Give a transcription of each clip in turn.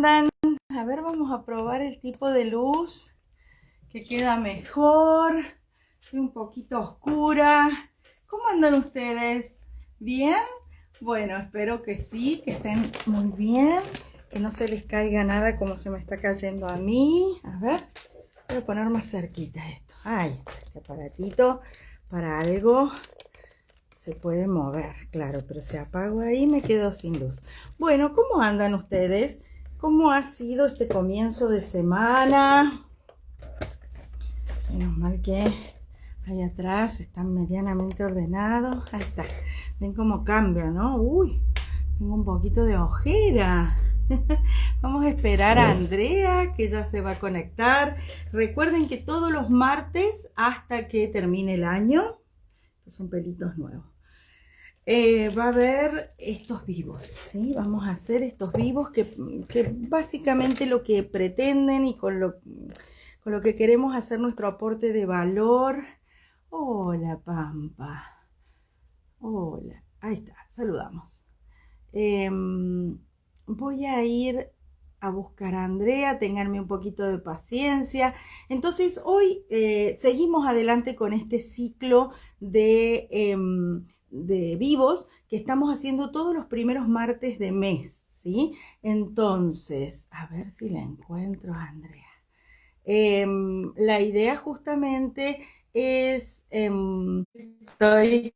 andan? A ver, vamos a probar el tipo de luz que queda mejor. Estoy un poquito oscura. ¿Cómo andan ustedes? ¿Bien? Bueno, espero que sí, que estén muy bien, que no se les caiga nada como se me está cayendo a mí. A ver, voy a poner más cerquita esto. Ay, este aparatito para algo se puede mover, claro, pero si apago ahí me quedo sin luz. Bueno, ¿cómo andan ustedes? ¿Cómo ha sido este comienzo de semana? Menos mal que ahí atrás están medianamente ordenados. Ahí está. Ven cómo cambia, ¿no? Uy, tengo un poquito de ojera. Vamos a esperar a Andrea, que ya se va a conectar. Recuerden que todos los martes hasta que termine el año, estos son pelitos nuevos, va a haber estos vivos, ¿sí? Vamos a hacer estos vivos que básicamente lo que pretenden y con lo que queremos hacer nuestro aporte de valor. Hola, Pampa. Hola. Ahí está, saludamos. Voy a ir a buscar a Andrea, ténganme un poquito de paciencia. Entonces, hoy seguimos adelante con este ciclo de vivos que estamos haciendo todos los primeros martes de mes, ¿sí? Entonces, a ver si la encuentro, Andrea. La idea justamente es, ahí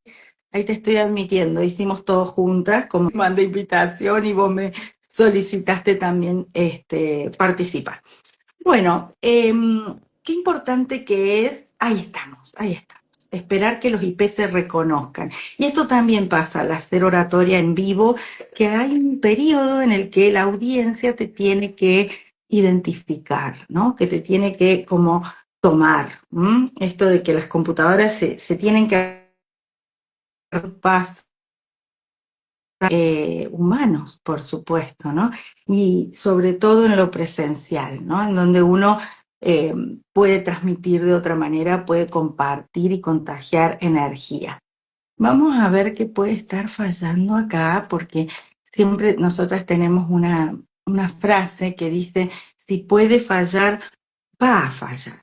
te estoy admitiendo, hicimos todo juntas, como me mandé invitación y vos me solicitaste también participar. Bueno, qué importante que es, ahí estamos, esperar que los IP se reconozcan. Y esto también pasa al hacer oratoria en vivo, que hay un periodo en el que la audiencia te tiene que identificar, ¿no? Que te tiene que como tomar. Esto de que las computadoras se tienen que pasar humanos, por supuesto, ¿no? Y sobre todo en lo presencial, ¿no? En donde uno puede transmitir de otra manera, puede compartir y contagiar energía. Vamos a ver qué puede estar fallando acá, porque siempre nosotras tenemos una frase que dice, si puede fallar, va a fallar.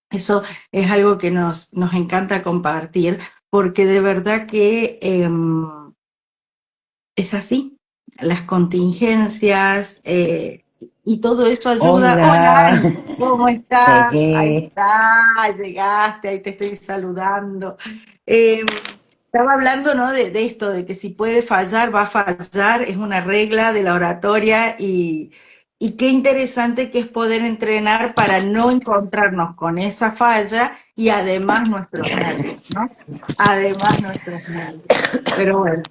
Eso es algo que nos encanta compartir, porque de verdad que es así, las contingencias y todo eso ayuda. Hola, Hola, Ani, ¿cómo estás? Ahí llegué. está, llegaste, ahí te estoy saludando. Estaba hablando, ¿no? De esto, de que si puede fallar, va a fallar, es una regla de la oratoria y qué interesante que es poder entrenar para no encontrarnos con esa falla y además nuestros nervios, ¿no? Además nuestros nervios. Pero bueno.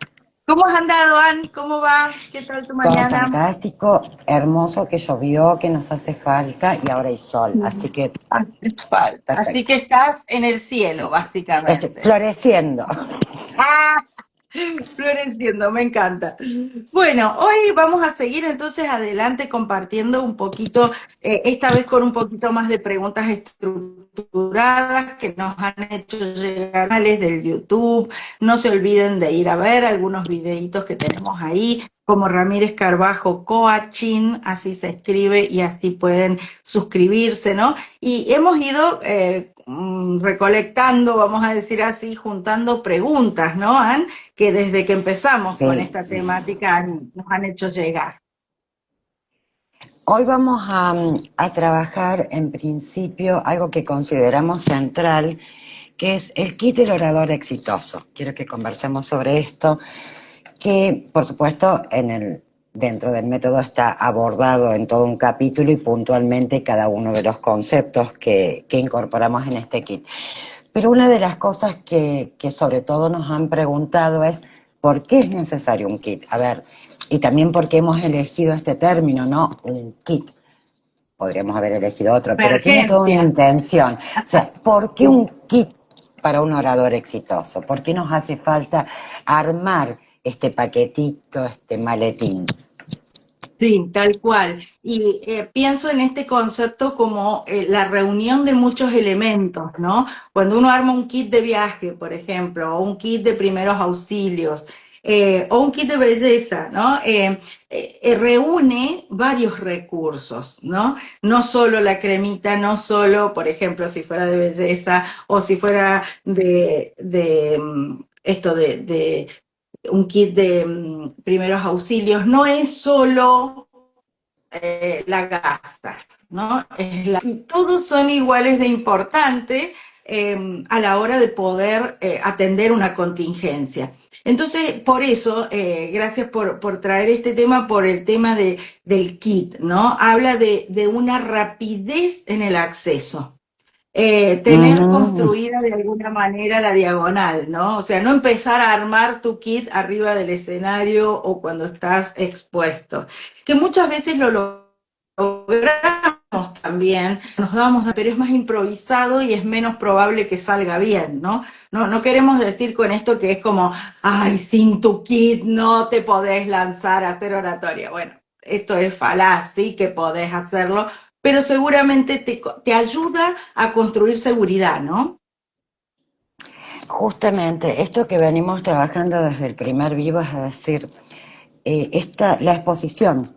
¿Cómo has andado, Ann? ¿Cómo va? ¿Qué tal tu Todo mañana? fantástico, hermoso, que llovió, que nos hace falta y ahora hay sol, así que Hace falta. Así que perfecto. estás en el cielo, Sí, estoy básicamente. floreciendo. ¡Ah! Floreciendo, me encanta. Bueno, hoy vamos a seguir entonces adelante compartiendo un poquito, esta vez con un poquito más de preguntas estructuradas que nos han hecho llegar del YouTube. No se olviden de ir a ver algunos videitos que tenemos ahí, como Ramírez Carbajo Coaching, así se escribe y así pueden suscribirse, ¿no? Y hemos ido recolectando, vamos a decir así, juntando preguntas, ¿no, Ann? Que desde que empezamos con Sí. esta temática nos han hecho llegar. Hoy vamos a trabajar en principio algo que consideramos central, que es el kit del orador exitoso. Quiero que conversemos sobre esto, que por supuesto dentro del método está abordado en todo un capítulo y puntualmente cada uno de los conceptos que incorporamos en este kit. Pero una de las cosas que sobre todo nos han preguntado es ¿por qué es necesario un kit? A ver, y también por qué hemos elegido este término, ¿no? Un kit. Podríamos haber elegido otro, pero tiene toda una Emergencia. intención. O sea, ¿por qué un kit para un orador exitoso? ¿Por qué nos hace falta armar este paquetito, este maletín? Sí, tal cual. Y pienso en este concepto como la reunión de muchos elementos, ¿no? Cuando uno arma un kit de viaje, por ejemplo, o un kit de primeros auxilios, o un kit de belleza, ¿no? Reúne varios recursos, ¿no? No solo la cremita, no solo, por ejemplo, si fuera de belleza o si fuera esto de un kit de primeros auxilios, no es solo la gasa, ¿no? Y todos son iguales de importantes a la hora de poder atender una contingencia. Entonces, por eso, gracias por traer este tema, por el tema del kit, ¿no? Habla de una rapidez en el acceso. Tener construida de alguna manera la diagonal, ¿no? O sea, no empezar a armar tu kit arriba del escenario o cuando estás expuesto, que muchas veces lo logramos también, nos damos, pero es más improvisado y es menos probable que salga bien, ¿no? No queremos decir con esto que es como, ay, sin tu kit no te podés lanzar a hacer oratoria. Bueno, esto es falaz, sí que podés hacerlo, pero seguramente te ayuda a construir seguridad, ¿no? Justamente, esto que venimos trabajando desde el primer vivo, es decir, la exposición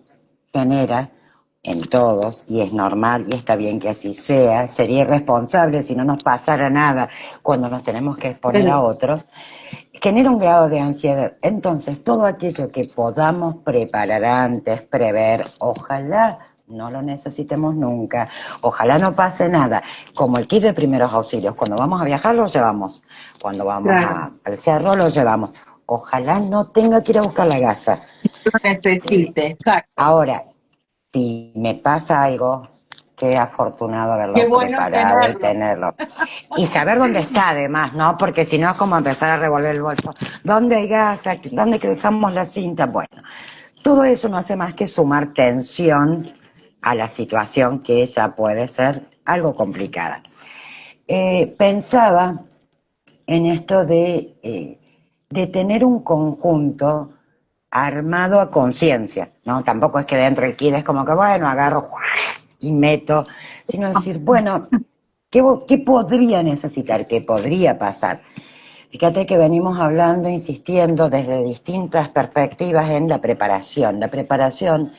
genera en todos, y es normal y está bien que así sea, sería irresponsable si no nos pasara nada cuando nos tenemos que exponer a otros, genera un grado de ansiedad. Entonces, todo aquello que podamos preparar antes, prever, ojalá no lo necesitemos nunca, ojalá no pase nada, como el kit de primeros auxilios, cuando vamos a viajar lo llevamos, cuando vamos al cerro lo llevamos, ojalá no tenga que ir a buscar la gasa. Lo necesite, exacto. Ahora, si me pasa algo, qué afortunado haberlo Qué bueno preparado y tenerlo. Y saber dónde está además, ¿no? Porque si no es como empezar a revolver el bolso. ¿Dónde hay gas? ¿Dónde dejamos la cinta? Bueno, todo eso no hace más que sumar tensión a la situación, que ya puede ser algo complicada. Pensaba en esto de tener un conjunto armado a conciencia, ¿no? Tampoco es que dentro del kit es como que, bueno, agarro y meto, sino decir, bueno, ¿qué podría necesitar? ¿Qué podría pasar? Fíjate que venimos hablando, insistiendo desde distintas perspectivas en la preparación. La preparación,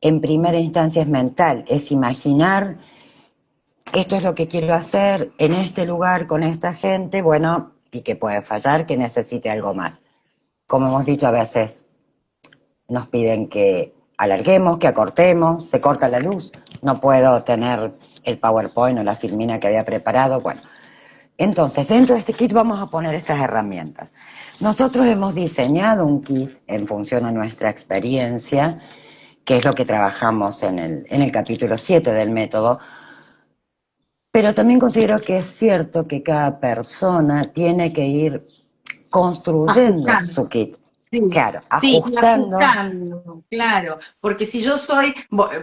en primera instancia, es mental, es imaginar, esto es lo que quiero hacer en este lugar, con esta gente, bueno, y que puede fallar, que necesite algo más. Como hemos dicho a veces, nos piden que alarguemos, que acortemos, se corta la luz, no puedo tener el PowerPoint o la filmina que había preparado, bueno. Entonces, dentro de este kit vamos a poner estas herramientas. Nosotros hemos diseñado un kit en función a nuestra experiencia, que es lo que trabajamos en el capítulo 7 del método, pero también considero que es cierto que cada persona tiene que ir construyendo su kit. Sí, claro, sí, ajustando. Claro, porque si yo soy,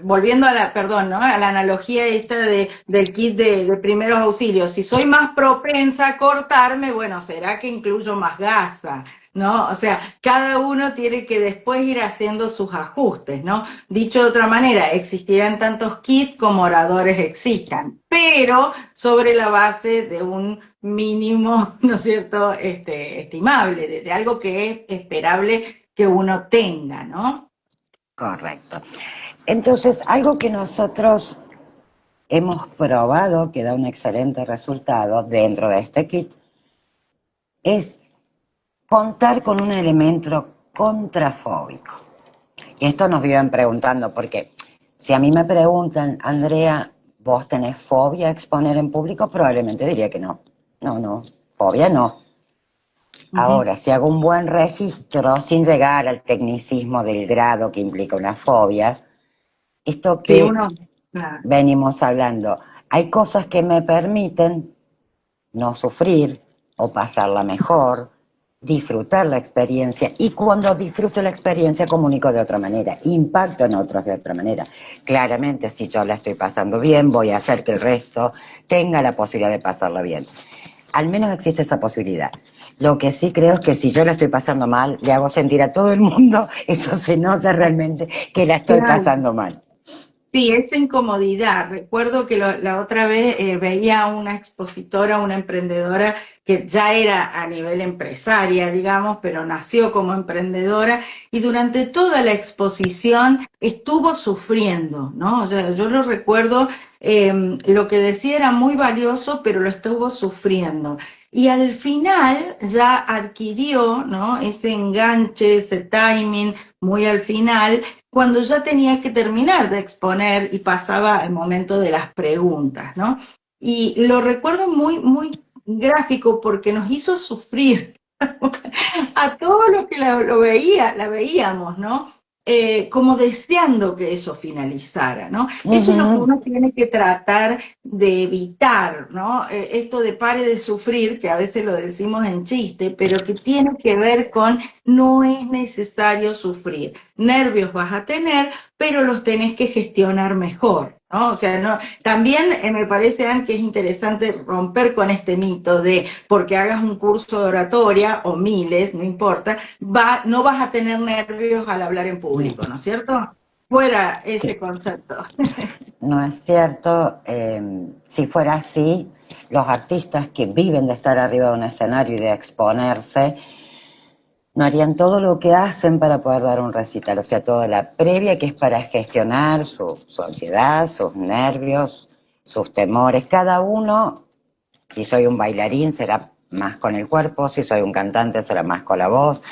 volviendo a la, perdón, ¿no? A la analogía esta del kit de primeros auxilios, si soy más propensa a cortarme, bueno, será que incluyo más gasa, ¿no? O sea, cada uno tiene que después ir haciendo sus ajustes, ¿no? Dicho de otra manera, existirán tantos kits como oradores existan, pero sobre la base de un mínimo, ¿no es cierto?, estimable, de algo que es esperable que uno tenga, ¿no? Correcto. Entonces, algo que nosotros hemos probado, que da un excelente resultado dentro de este kit, es contar con un elemento contrafóbico. Y esto nos viven preguntando, porque si a mí me preguntan, Andrea, ¿vos tenés fobia a exponer en público? Probablemente diría que no. No, fobia no. Ahora, si hago un buen registro, sin llegar al tecnicismo del grado que implica una fobia, esto que venimos hablando, hay cosas que me permiten no sufrir o pasarla mejor, disfrutar la experiencia, y cuando disfruto la experiencia comunico de otra manera, impacto en otros de otra manera. Claramente, si yo la estoy pasando bien, voy a hacer que el resto tenga la posibilidad de pasarla bien. Al menos existe esa posibilidad. Lo que sí creo es que si yo la estoy pasando mal, le hago sentir a todo el mundo, eso se nota realmente que la estoy pasando mal. Sí, esa incomodidad. Recuerdo que la otra vez veía a una expositora, una emprendedora que ya era a nivel empresaria, digamos, pero nació como emprendedora y durante toda la exposición estuvo sufriendo, ¿no? O sea, yo lo recuerdo, lo que decía era muy valioso, pero lo estuvo sufriendo. Y al final ya adquirió, ¿no? Ese enganche, ese timing, muy al final cuando ya tenía que terminar de exponer y pasaba el momento de las preguntas, ¿no? Y lo recuerdo muy, muy gráfico porque nos hizo sufrir a todo lo que la veíamos, ¿no? Como deseando que eso finalizara, ¿no? Eso es lo que Ujú. uno tiene que tratar de evitar, ¿no? Esto de pare de sufrir, que a veces lo decimos en chiste, pero que tiene que ver con no es necesario sufrir. Nervios vas a tener, pero los tenés que gestionar mejor, ¿no? O sea, no, también me parece, Anne, que es interesante romper con este mito de porque hagas un curso de oratoria o miles, no importa, no vas a tener nervios al hablar en público, ¿no es cierto? Fuera ese concepto. No es cierto. Si fuera así, los artistas que viven de estar arriba de un escenario y de exponerse, no harían todo lo que hacen para poder dar un recital, o sea, toda la previa que es para gestionar su ansiedad, sus nervios, sus temores. Cada uno, si soy un bailarín, será más con el cuerpo, si soy un cantante, será más con la voz,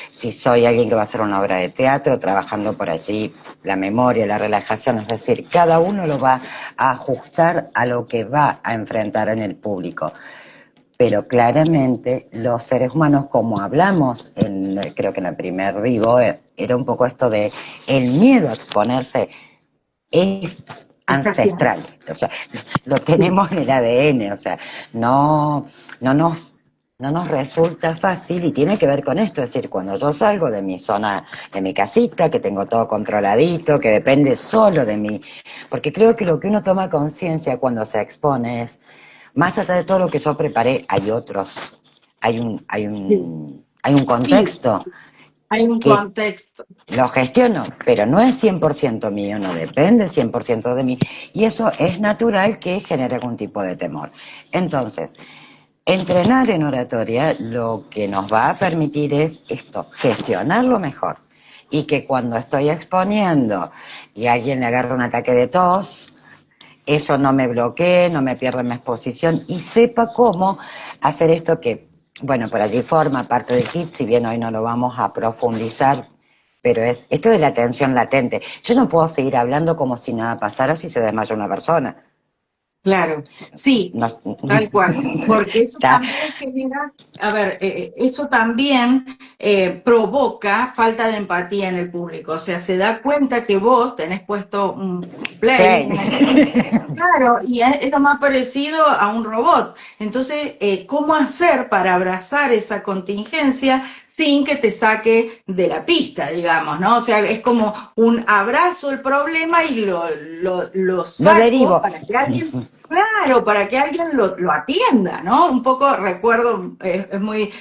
si soy alguien que va a hacer una obra de teatro, trabajando por allí la memoria, la relajación, es decir, cada uno lo va a ajustar a lo que va a enfrentar en el público. Pero claramente los seres humanos, como hablamos, creo que en el primer vivo, era un poco esto de el miedo a exponerse es Está claro. ancestral, o sea, lo tenemos en el ADN, o sea, no, no nos, no nos resulta fácil y tiene que ver con esto, es decir, cuando yo salgo de mi zona, de mi casita, que tengo todo controladito, que depende solo de mí, porque creo que lo que uno toma conciencia cuando se expone es, más allá de todo lo que yo preparé, hay otros, Sí, hay un sí, contexto hay un que contexto. lo gestiono, pero no es 100% mío, no depende 100% de mí. Y eso es natural que genere algún tipo de temor. Entonces, entrenar en oratoria lo que nos va a permitir es esto, gestionarlo mejor. Y que cuando estoy exponiendo y a alguien le agarra un ataque de tos, eso no me bloquee, no me pierda mi exposición y sepa cómo hacer esto que, bueno, por allí forma parte del kit, si bien hoy no lo vamos a profundizar, pero es esto de la atención latente. Yo no puedo seguir hablando como si nada pasara si se desmaya una persona. Claro, sí, No, tal cual, porque eso está, también genera, a ver, eso también provoca falta de empatía en el público, o sea, se da cuenta que vos tenés puesto un play, play. un ejemplo, claro, y es lo más parecido a un robot. Entonces, ¿cómo hacer para abrazar esa contingencia sin que te saque de la pista, digamos, ¿no? O sea, es como un abrazo el problema y lo Lo saco derivo. para que alguien. Claro, para que alguien lo atienda, ¿no? Un poco recuerdo, es muy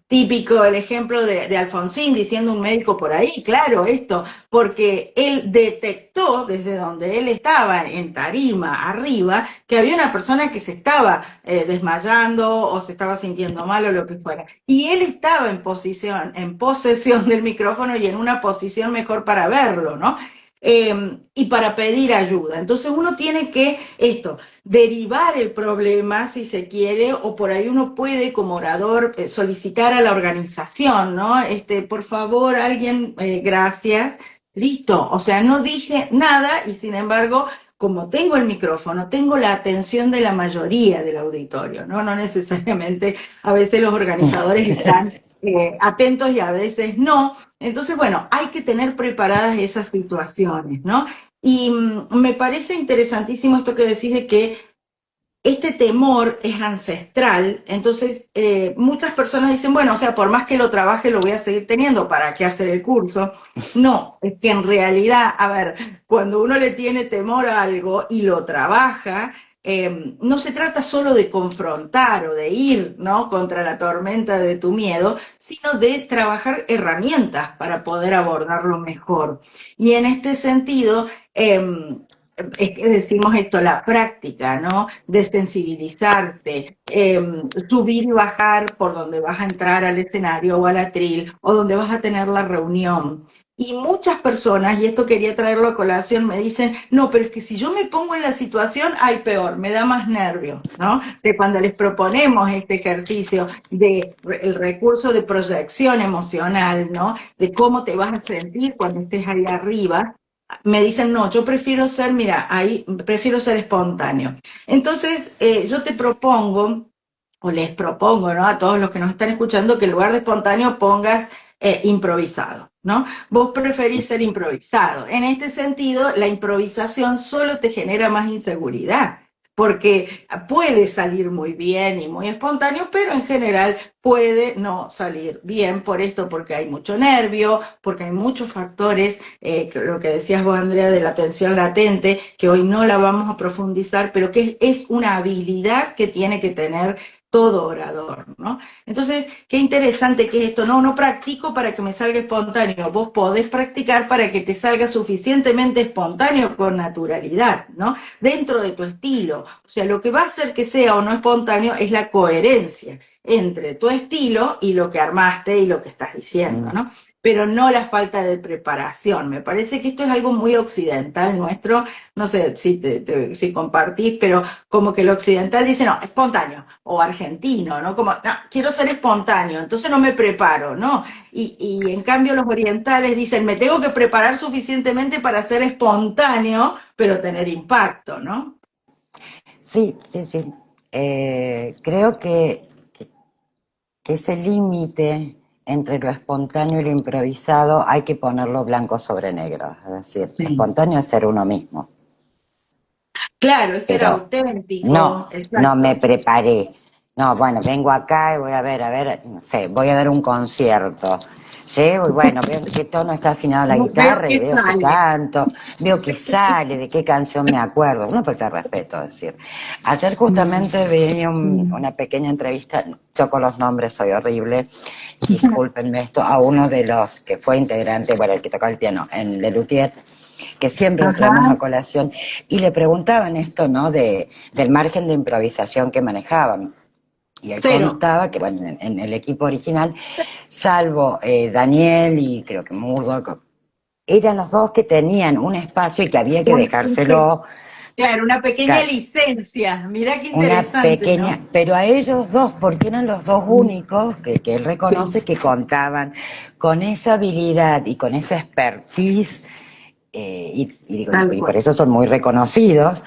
típico el ejemplo de Alfonsín diciendo un médico por ahí, claro, esto, porque él detectó desde donde él estaba en tarima arriba que había una persona que se estaba desmayando o se estaba sintiendo mal o lo que fuera. Y él estaba en posesión del micrófono y en una posición mejor para verlo, ¿no? Y para pedir ayuda. Entonces uno tiene que derivar el problema si se quiere, o por ahí uno puede como orador solicitar a la organización, ¿no? Por favor, alguien, gracias, listo. O sea, no dije nada y sin embargo, como tengo el micrófono, tengo la atención de la mayoría del auditorio, ¿no? No necesariamente a veces los organizadores están atentos y a veces no. Entonces, bueno, hay que tener preparadas esas situaciones, ¿no? Y me parece interesantísimo esto que decís de que este temor es ancestral, entonces muchas personas dicen, bueno, o sea, por más que lo trabaje lo voy a seguir teniendo, ¿para qué hacer el curso? No, es que en realidad, a ver, cuando uno le tiene temor a algo y lo trabaja, no se trata solo de confrontar o de ir, ¿no?, contra la tormenta de tu miedo, sino de trabajar herramientas para poder abordarlo mejor. Y en este sentido, es que decimos esto, la práctica, ¿no? De sensibilizarte, subir y bajar por donde vas a entrar al escenario o al atril, o donde vas a tener la reunión. Y muchas personas, y esto quería traerlo a colación, me dicen, no, pero es que si yo me pongo en la situación, hay peor, me da más nervio, ¿no? De cuando les proponemos este ejercicio de el recurso de proyección emocional, ¿no? De cómo te vas a sentir cuando estés ahí arriba, me dicen, no, yo prefiero ser, mira, ahí prefiero ser espontáneo. Entonces, yo te propongo, o les propongo, ¿no?, a todos los que nos están escuchando, que en lugar de espontáneo pongas improvisado, ¿no? Vos preferís ser improvisado. En este sentido, la improvisación solo te genera más inseguridad, porque puede salir muy bien y muy espontáneo, pero en general puede no salir bien por esto, porque hay mucho nervio, porque hay muchos factores, lo que decías vos, Andrea, de la atención latente, que hoy no la vamos a profundizar, pero que es una habilidad que tiene que tener todo orador, ¿no? Entonces, qué interesante que es esto, no practico para que me salga espontáneo, vos podés practicar para que te salga suficientemente espontáneo con naturalidad, ¿no? Dentro de tu estilo. O sea, lo que va a hacer que sea o no espontáneo es la coherencia entre tu estilo y lo que armaste y lo que estás diciendo, ¿no? Pero no la falta de preparación. Me parece que esto es algo muy occidental nuestro, no sé si compartís, pero como que el occidental dice, no, espontáneo, o argentino, ¿no? Como, no, quiero ser espontáneo, entonces no me preparo, ¿no? Y en cambio los orientales dicen, me tengo que preparar suficientemente para ser espontáneo, pero tener impacto, ¿no? Sí, sí, sí. Creo que ese límite entre lo espontáneo y lo improvisado hay que ponerlo blanco sobre negro. Es decir, Sí. espontáneo es ser uno mismo, Claro, es ser pero no, auténtico, no me exacto. preparé. No, bueno, vengo acá y voy a ver, no sé, voy a dar un concierto. Llego y bueno, veo en qué tono está afinada la Veo guitarra y que veo si sale. canto, veo que sale, de qué canción me acuerdo. Una falta de respeto, es decir. Ayer Mm, justamente vi mm. una pequeña entrevista, yo con los nombres soy horrible, discúlpenme esto, a uno de los que fue integrante, bueno, el que tocaba el piano en Lelutier, que siempre lo Ajá, traemos a colación, y le preguntaban esto, ¿no?, del margen de improvisación que manejaban. Y él cero. contaba que, bueno, en el equipo original, salvo Daniel y creo que Murdoch, eran los dos que tenían un espacio y que había que dejárselo. Claro, una pequeña licencia. Mira qué Una interesante, pequeña, ¿no? pero a ellos dos, porque eran los dos únicos que él reconoce Sí, que contaban con esa habilidad y con esa expertise, tal y por cual. eso son muy reconocidos,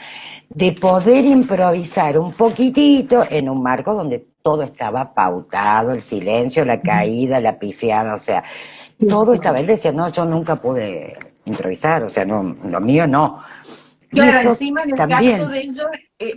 de poder improvisar un poquitito en un marco donde todo estaba pautado, el silencio, la caída, la pifiada, o sea, Sí, todo estaba. sí. Él decía, no, yo nunca pude improvisar, o sea, no, lo mío no. Y Claro, eso encima en el caso también. de ellos,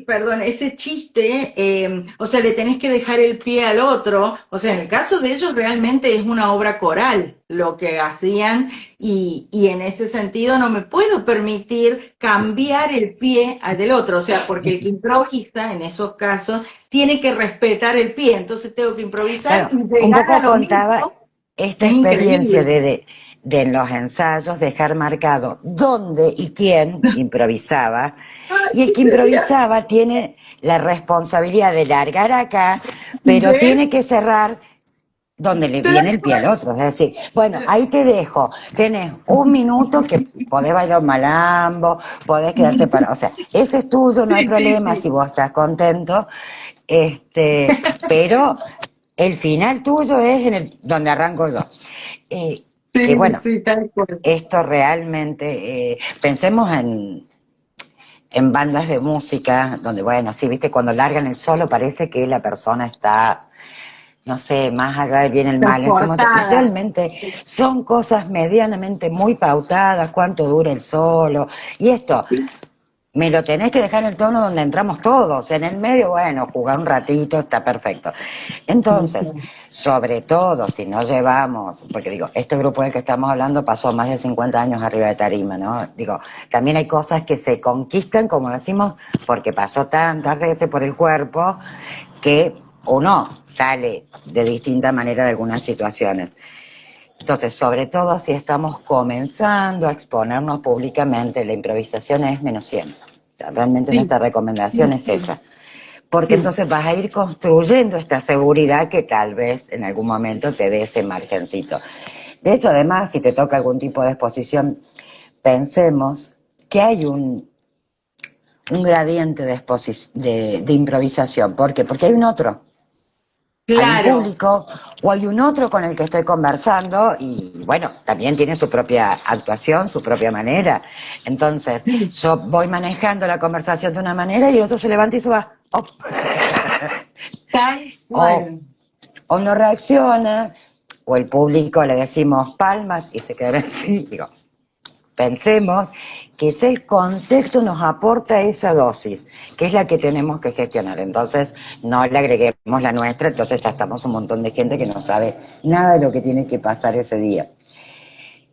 perdón, ese chiste, o sea, le tenés que dejar el pie al otro, o sea, en el caso de ellos realmente es una obra coral lo que hacían y en ese sentido no me puedo permitir cambiar el pie al del otro, o sea, porque el que improvisa en esos casos tiene que respetar el pie, entonces tengo que improvisar Claro, y un llegar a poco lo contaba mismo, esta es experiencia increíble. de en los ensayos dejar marcado dónde y quién improvisaba, Ay, y el qué que genial. improvisaba tiene la responsabilidad de largar acá, pero ¿Ves? tiene que cerrar donde le Tal viene el pie al cual. otro. Es decir, bueno, ahí te dejo, tenés un minuto que podés bailar un malambo, podés quedarte para, o sea, ese es tuyo, no hay Sí, sí, problema si sí. vos estás contento, pero el final tuyo es en el donde arranco yo. Que Sí, bueno, sí, tal cual. esto realmente, pensemos en bandas de música, donde bueno, sí, viste, cuando largan el solo parece que la persona está, no sé, más allá del bien y el mal en ese momento, y Transportada. realmente son cosas medianamente muy pautadas, cuánto dura el solo, y esto, me lo tenés que dejar en el tono donde entramos todos. En el medio, bueno, jugar un ratito está perfecto. Entonces, sobre todo si no llevamos, porque digo, este grupo del que estamos hablando pasó más de 50 años arriba de tarima, ¿no? Digo, también hay cosas que se conquistan, como decimos, porque pasó tantas veces por el cuerpo que uno sale de distinta manera de algunas situaciones. Entonces, sobre todo si estamos comenzando a exponernos públicamente, la improvisación es menos 100. O sea, realmente Sí, nuestra recomendación es sí, esa. Porque sí. entonces vas a ir construyendo esta seguridad que tal vez en algún momento te dé ese margencito. De hecho, además, si te toca algún tipo de exposición, pensemos que hay un gradiente de improvisación. ¿Por qué? Porque hay un otro. Hay un Claro, público o hay un otro con el que estoy conversando y bueno, también tiene su propia actuación, su propia manera. Entonces, sí, yo voy manejando la conversación de una manera y el otro se levanta y se va. tal O, cual. o no reacciona, o el público le decimos palmas y se queda así. Digo, pensemos que ya el contexto nos aporta esa dosis, que es la que tenemos que gestionar. Entonces, no le agreguemos la nuestra, entonces ya estamos un montón de gente que no sabe nada de lo que tiene que pasar ese día.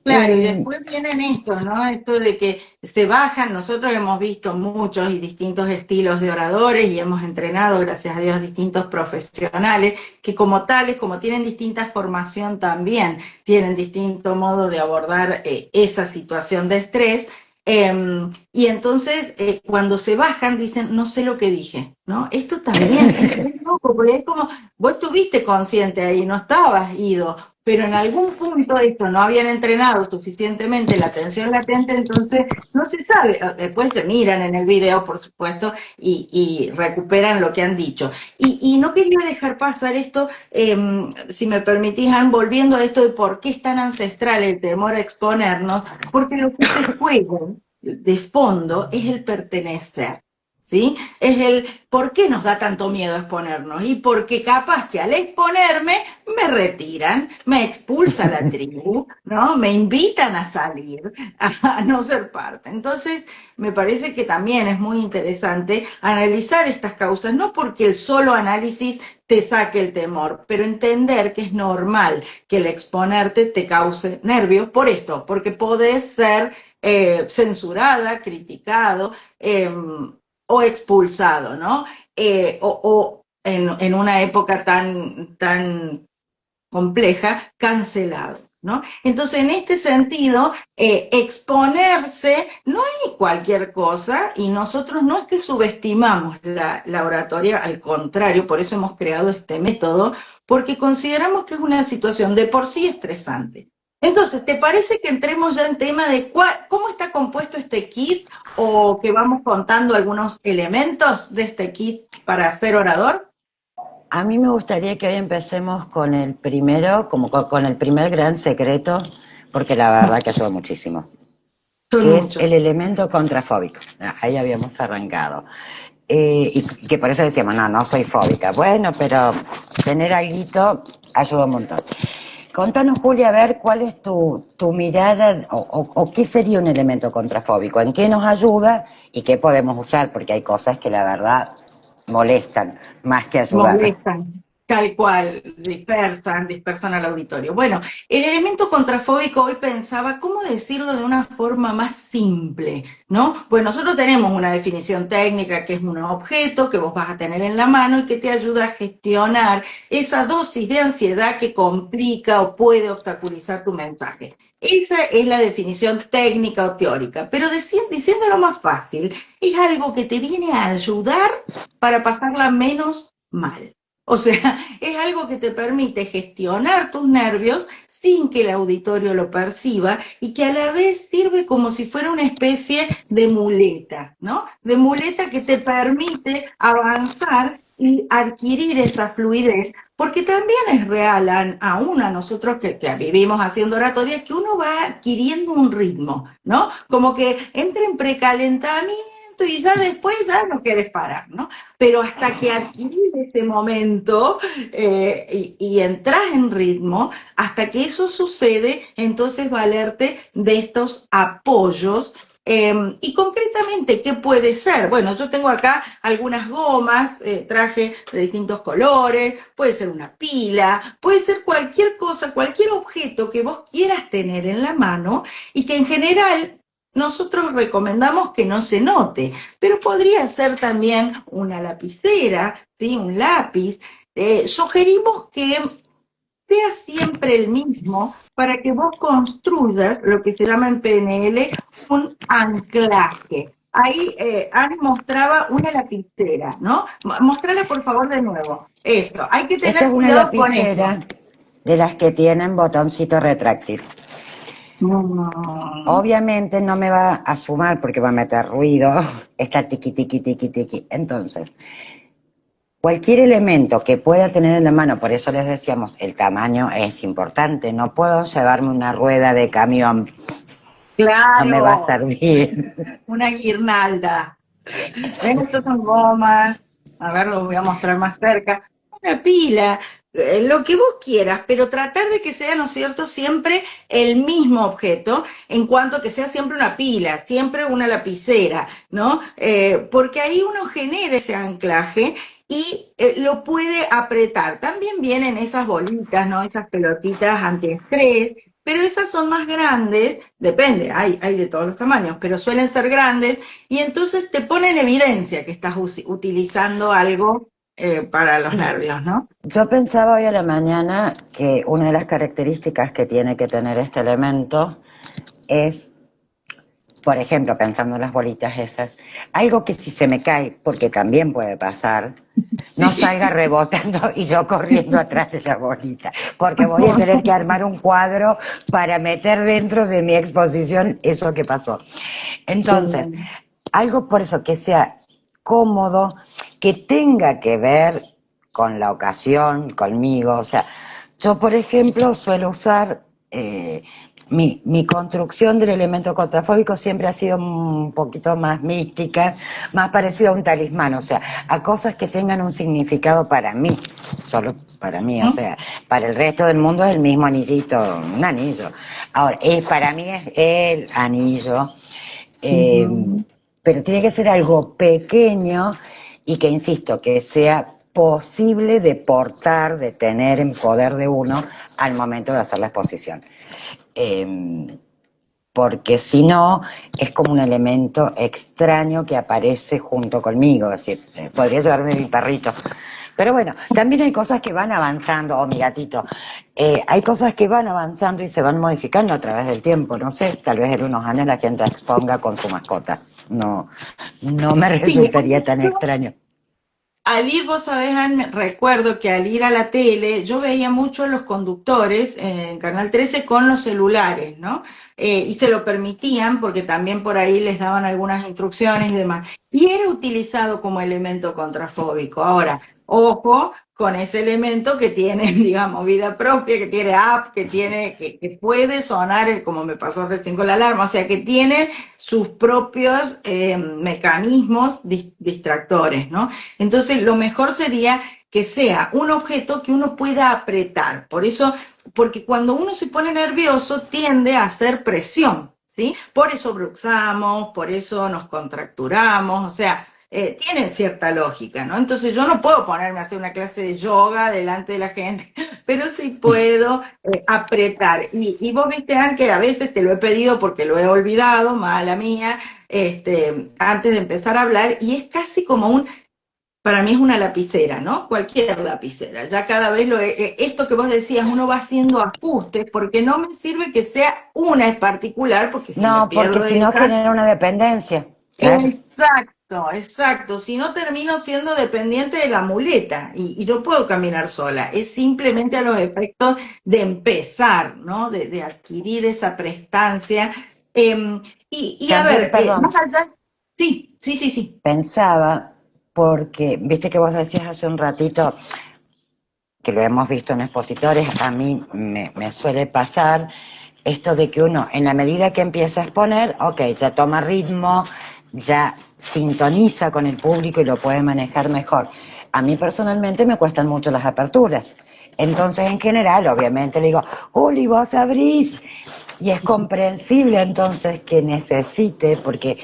Claro, y después vienen esto, ¿no? Esto de que se bajan, nosotros hemos visto muchos y distintos estilos de oradores y hemos entrenado, gracias a Dios, distintos profesionales que como tales, como tienen distinta formación también, tienen distinto modo de abordar esa situación de estrés. Y entonces, cuando se bajan, dicen, no sé lo que dije, ¿no? Esto también es muy loco, porque es como, vos estuviste consciente ahí, no estabas ido, pero en algún punto esto no habían entrenado suficientemente la atención latente, entonces no se sabe. Después se miran en el video, por supuesto, y recuperan lo que han dicho. Y no quería dejar pasar esto, si me permitís, Ann, volviendo a esto de por qué es tan ancestral el temor a exponernos, porque lo que se juega de fondo es el pertenecer. ¿Sí? Es el por qué nos da tanto miedo exponernos y porque capaz que al exponerme me retiran, me expulsa la tribu, ¿no? Me invitan a salir, a no ser parte. Entonces, me parece que también es muy interesante analizar estas causas, no porque el solo análisis te saque el temor, pero entender que es normal que el exponerte te cause nervios por esto, porque podés ser censurada, criticado o expulsado, ¿no? O en una época tan compleja, cancelado. ¿No? Entonces, en este sentido, exponerse no es cualquier cosa y nosotros no es que subestimamos la oratoria, al contrario, por eso hemos creado este método, porque consideramos que es una situación de por sí estresante. Entonces, ¿te parece que entremos ya en tema de cómo está compuesto este kit o que vamos contando algunos elementos de este kit para ser orador? A mí me gustaría que hoy empecemos con el primero, como con el primer gran secreto, porque la verdad que ayuda muchísimo, Son que es el muchos. elemento contrafóbico. Ahí habíamos arrancado. Y que por eso decíamos, no, no soy fóbica. Bueno, pero tener alguito ayuda un montón. Contanos, Julia, a ver cuál es tu mirada o qué sería un elemento contrafóbico, en qué nos ayuda y qué podemos usar, porque hay cosas que la verdad molestan más que ayudar. Molestan, tal cual, dispersan al auditorio. Bueno, el elemento contrafóbico hoy pensaba cómo decirlo de una forma más simple, ¿no? Pues nosotros tenemos una definición técnica que es un objeto que vos vas a tener en la mano y que te ayuda a gestionar esa dosis de ansiedad que complica o puede obstaculizar tu mensaje. Esa es la definición técnica o teórica, pero diciéndolo más fácil, es algo que te viene a ayudar para pasarla menos mal. O sea, es algo que te permite gestionar tus nervios sin que el auditorio lo perciba y que a la vez sirve como si fuera una especie de muleta, ¿no? De muleta que te permite avanzar y adquirir esa fluidez, porque también es real, aún a nosotros que vivimos haciendo oratoria, que uno va adquiriendo un ritmo, ¿no? Como que entra en precalentamiento y ya después ya no quieres parar, ¿no? Pero hasta que adquirís ese momento y entras en ritmo, hasta que eso sucede, entonces valerte de estos apoyos Y concretamente, ¿qué puede ser? Bueno, yo tengo acá algunas gomas, traje de distintos colores, puede ser una pila, puede ser cualquier cosa, cualquier objeto que vos quieras tener en la mano y que en general nosotros recomendamos que no se note, pero podría ser también una lapicera, ¿sí? Un lápiz. Sugerimos que sea siempre el mismo para que vos construyas lo que se llama en PNL un anclaje. Ahí Ani mostraba una lapicera, ¿no? Mostrala por favor de nuevo. Esto, hay que Esta tener es una cuidado con esto. lapicera de las que tienen botoncito retráctil. Mm, Obviamente no me va a sumar porque va a meter ruido, está tiqui, tiqui, tiqui, tiqui. Entonces, cualquier elemento que pueda tener en la mano, por eso les decíamos, el tamaño es importante. No puedo llevarme una rueda de camión, no me va a claro, servir. una guirnalda. ¿Ven? Estas son gomas. A ver, lo voy a mostrar más cerca. Una pila, lo que vos quieras, pero tratar de que sea, ¿no es cierto?, siempre el mismo objeto, en cuanto a que sea siempre una pila, siempre una lapicera, ¿no? Porque ahí uno genera ese anclaje y lo puede apretar. También vienen esas bolitas, ¿no? Esas pelotitas antiestrés, pero esas son más grandes, depende, hay de todos los tamaños, pero suelen ser grandes y entonces te pone en evidencia que estás utilizando algo para los Sí, nervios, ¿no? yo pensaba hoy a la mañana que una de las características que tiene que tener este elemento es, por ejemplo, pensando en las bolitas esas, algo que si se me cae, porque también puede pasar, no Sí. salga rebotando y yo corriendo atrás de la bolita, porque voy a tener que armar un cuadro para meter dentro de mi exposición eso que pasó. Entonces, algo por eso que sea cómodo, que tenga que ver con la ocasión, conmigo. O sea, yo, por ejemplo, suelo usar mi construcción del elemento contrafóbico siempre ha sido un poquito más mística, más parecida a un talismán, o sea, a cosas que tengan un significado para mí, solo para mí, o sea, para el resto del mundo es el mismo anillito, un anillo. Ahora, para mí es el anillo, eh, pero tiene que ser algo pequeño y que, insisto, que sea posible de portar, de tener en poder de uno al momento de hacer la exposición. Porque si no, es como un elemento extraño que aparece junto conmigo, es decir, podría llevarme mi perrito. Pero bueno, también hay cosas que van avanzando, o mi gatito, hay cosas que van avanzando y se van modificando a través del tiempo, no sé, tal vez en unos años la gente exponga con su mascota, no me Sí, resultaría tan extraño. al ir, vos sabés, Anne, recuerdo que al ir a la tele, yo veía mucho los conductores en Canal 13 con los celulares, ¿no? Y se lo permitían porque también por ahí les daban algunas instrucciones y demás. Y era utilizado como elemento contrafóbico. Ahora, ojo con ese elemento que tiene, digamos, vida propia, que tiene app, que puede sonar, como me pasó recién con la alarma, o sea, que tiene sus propios mecanismos distractores, ¿no? Entonces, lo mejor sería que sea un objeto que uno pueda apretar. Por eso, porque cuando uno se pone nervioso tiende a hacer presión, ¿sí? Por eso bruxamos, por eso nos contracturamos, o sea, tiene cierta lógica, ¿no? Entonces yo no puedo ponerme a hacer una clase de yoga delante de la gente, pero sí puedo apretar. Vos viste, Anne, que a veces te lo he pedido porque lo he olvidado, mala mía, antes de empezar a hablar, y es casi como para mí es una lapicera, ¿no? Cualquier lapicera. Ya cada vez esto que vos decías, uno va haciendo ajustes, porque no me sirve que sea una en particular, porque si me No, porque pierdo si no esa, genera una dependencia, claro. exacto, exacto. Si no termino siendo dependiente de la muleta y yo puedo caminar sola. Es simplemente a los efectos de empezar, ¿no? De adquirir esa prestancia. Y a También, ver, perdón, más allá, sí, sí, sí, sí. pensaba, porque viste que vos decías hace un ratito que lo hemos visto en expositores, a mí me suele pasar esto de que uno, en la medida que empieza a exponer, ok, ya toma ritmo, ya sintoniza con el público y lo puede manejar mejor. A mí personalmente me cuestan mucho las aperturas. Entonces, en general, obviamente, le digo, Uli, vos abrís. Y es comprensible entonces que necesite, porque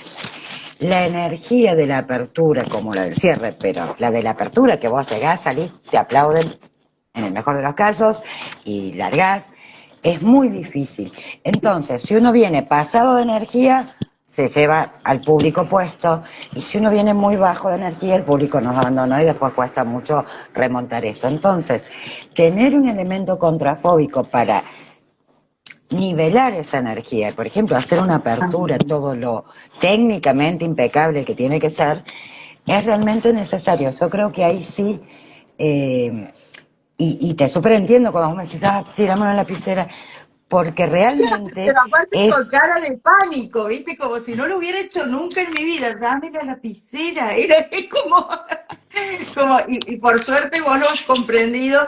la energía de la apertura, como la del cierre, pero la de la apertura, que vos llegás, salís, te aplauden, en el mejor de los casos, y largás, es muy difícil. Entonces, si uno viene pasado de energía, se lleva al público puesto, y si uno viene muy bajo de energía, el público nos abandonó y después cuesta mucho remontar eso. Entonces, tener un elemento contrafóbico para nivelar esa energía, por ejemplo, hacer una apertura, todo lo técnicamente impecable que tiene que ser, es realmente necesario. Yo creo que ahí sí, y te súper entiendo cuando vos me decís, tirámoslo en la lapicera, porque realmente Pero aparte con es, cara de pánico, ¿viste? Como si no lo hubiera hecho nunca en mi vida. Dame la lapicera. Era como, y por suerte vos lo has comprendido.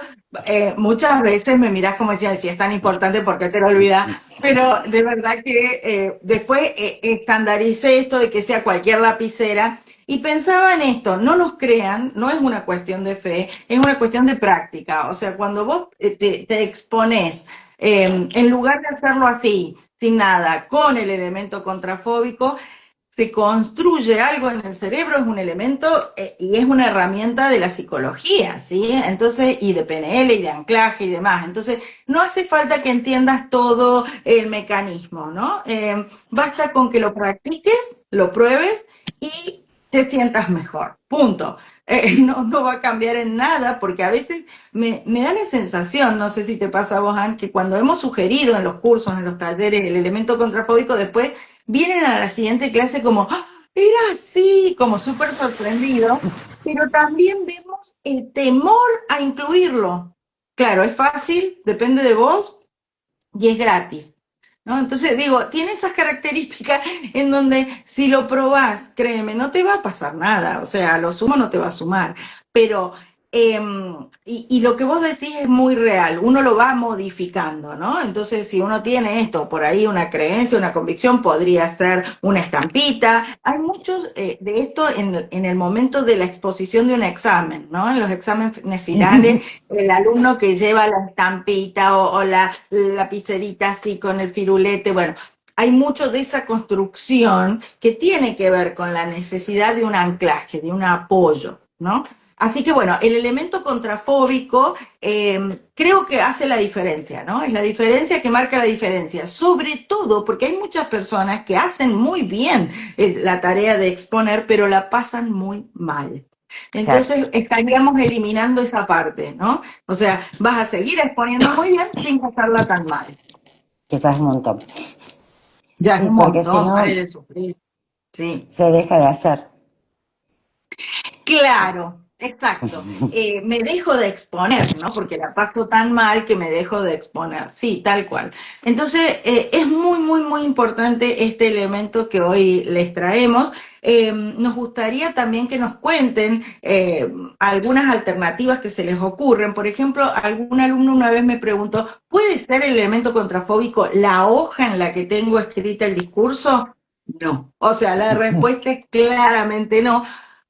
Muchas veces me mirás como decía, si es tan importante, ¿por qué te lo olvidás? Pero de verdad que después estandaricé esto de que sea cualquier lapicera. Y pensaba en esto, no nos crean, no es una cuestión de fe, es una cuestión de práctica. O sea, cuando vos te exponés en lugar de hacerlo así, sin nada, con el elemento contrafóbico, se construye algo en el cerebro, es un elemento y es una herramienta de la psicología, ¿sí? Entonces, y de PNL y de anclaje y demás. Entonces, no hace falta que entiendas todo el mecanismo, ¿no? Basta con que lo practiques, lo pruebes y te sientas mejor. Punto. No va a cambiar en nada porque a veces me da la sensación, no sé si te pasa a vos, Ann, que cuando hemos sugerido en los cursos, en los talleres, el elemento contrafóbico, después vienen a la siguiente clase como, ¡ah, era así! Como súper sorprendido, pero también vemos el temor a incluirlo. Claro, es fácil, depende de vos y es gratis, ¿no? Entonces digo, tiene esas características en donde si lo probás, créeme, no te va a pasar nada, o sea, lo sumo no te va a sumar, pero y lo que vos decís es muy real, uno lo va modificando, ¿no? Entonces, si uno tiene esto, por ahí una creencia, una convicción, podría ser una estampita. Hay muchos de esto en el momento de la exposición de un examen, ¿no? En los exámenes finales, el alumno que lleva la estampita o la lapicerita así con el firulete, bueno, hay mucho de esa construcción que tiene que ver con la necesidad de un anclaje, de un apoyo, ¿no? Así que bueno, el elemento contrafóbico creo que hace la diferencia, ¿no? Es la diferencia que marca la diferencia, sobre todo porque hay muchas personas que hacen muy bien la tarea de exponer, pero la pasan muy mal. claro, Entonces estaríamos eliminando esa parte, ¿no? O sea, vas a seguir exponiendo muy bien sin pasarla tan mal. quizás un montón. Ya es Y un porque si montón, pare no, de sufrir. Sí. se deja de hacer. Claro, exacto. Me dejo de exponer, ¿no? Porque la paso tan mal que me dejo de exponer. Sí, tal cual. Entonces, es muy, muy, muy importante este elemento que hoy les traemos. Nos gustaría también que nos cuenten algunas alternativas que se les ocurren. Por ejemplo, algún alumno una vez me preguntó, ¿puede ser el elemento contrafóbico la hoja en la que tengo escrita el discurso? No. O sea, la respuesta es claramente no,